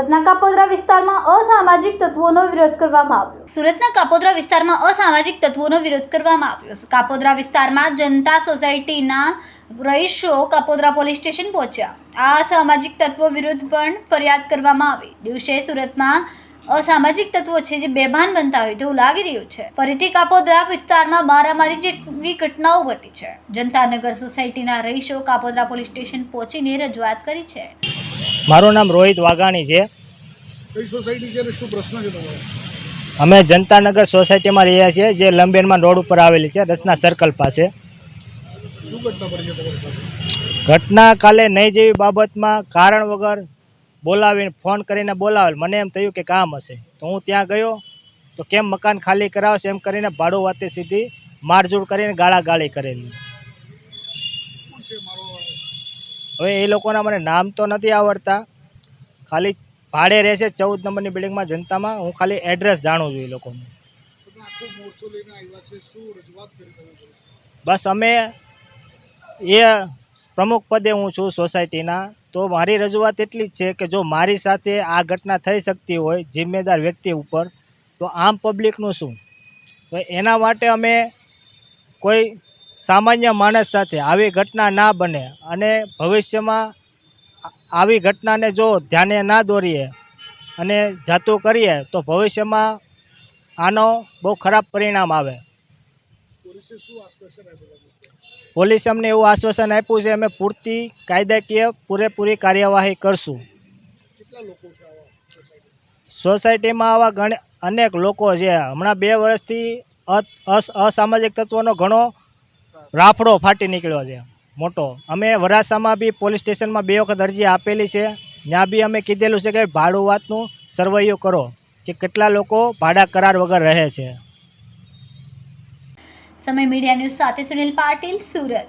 સુરતના કાપોદ્રા વિસ્તારમાં અસામાજિક તત્વોનો વિરોધ કરવામાં આવ્યો. સુરતના કાપોદ્રા વિસ્તારમાં અસામાજિક તત્વોનો વિરોધ કરવામાં આવ્યો. કાપોદ્રા વિસ્તારમાં જનતા સોસાયટીના રહીશો કાપોદ્રા પોલીસ સ્ટેશન પહોંચ્યા. આ અસામાજિક તત્વો વિરુદ્ધ પણ ફરિયાદ કરવામાં આવી. દિવસે સુરતમાં અસામાજિક તત્વો છે જે બેભાન બનતા હોય તેવું લાગી રહ્યું છે. ફરીથી કાપોદ્રા વિસ્તારમાં મારામારી જેવી ઘટનાઓ ઘટી છે. જનતાનગર સોસાયટીના રહીશો કાપોદ્રા પોલીસ સ્ટેશન પહોંચીને રજૂઆત કરી છે. મારું નામ રોહિત વાઘાણી છે. કઈ સોસાયટી છે અને શું પ્રશ્ન છે તમારો? અમે જનતાનગર સોસાયટીમાં રહ્યા છીએ, જે લંબેનમાં રોડ ઉપર આવેલી છે, રસના સર્કલ પાસે. શું ઘટના બની છે તમારી સાથે? ઘટના કાલે નહીં જેવી બાબતમાં કારણ વગર બોલાવીને ફોન કરીને બોલાવેલ. મને એમ થયું કે કામ હશે તો હું ત્યાં ગયો, તો કેમ મકાન ખાલી કરાવશે એમ કરીને ભાડું વાતે સીધી મારઝૂડ કરીને ગાળાગાળી કરેલી. કોણ છે મારો? હવે એ લોકોના મને નામ તો નથી આવડતા, ખાલી ભાડે રહેશે 14 નંબરની બિલ્ડિંગમાં જનતામાં. હું ખાલી એડ્રેસ જાણું છું એ લોકોનું. તમે આખો મોરચો લઈને આવ્યા છે, શું રજૂઆત કરી તમે? બસ અમે એ પ્રમુખ પદે હું છું સોસાયટીના, તો મારી રજૂઆત એટલી જ છે કે જો મારી સાથે આ ઘટના થઈ શકતી હોય જિમ્મેદાર વ્યક્તિ ઉપર, તો આમ પબ્લિકનું શું? તો એના માટે અમે કોઈ સામાન્ય માણસ સાથે આવી ઘટના ના બને અને ભવિષ્યમાં આવી ઘટનાને જો ધ્યાને ના દોરીએ અને જાતું કરીએ તો ભવિષ્યમાં આનો બહુ ખરાબ પરિણામ આવે. પોલીસે શું આશ્વાસન આપ્યું? પોલીસે અમને એવું આશ્વાસન આપ્યું છે અમે પૂરતી કાયદાકીય પૂરેપૂરી કાર્યવાહી કરશું. કેટલા લોકો છે આવા સોસાયટીમાં આવા અનેક લોકો છે. હમણાં 2 વર્ષથી અસામાજિક તત્વોનો ઘણો રાફડો ફાટી નીકળ્યો છે મોટો. અમે વરાછામાં બી પોલીસ સ્ટેશનમાં 2 વખત અરજી આપેલી છે. ત્યાં બી અમે કીધેલું છે કે ભાડું વાતનું સર્વેયું કરો કે કેટલા લોકો ભાડા કરાર વગર રહે છે. સમય મીડિયા ન્યૂઝ સાથે સુનિલ પાટીલ, સુરત.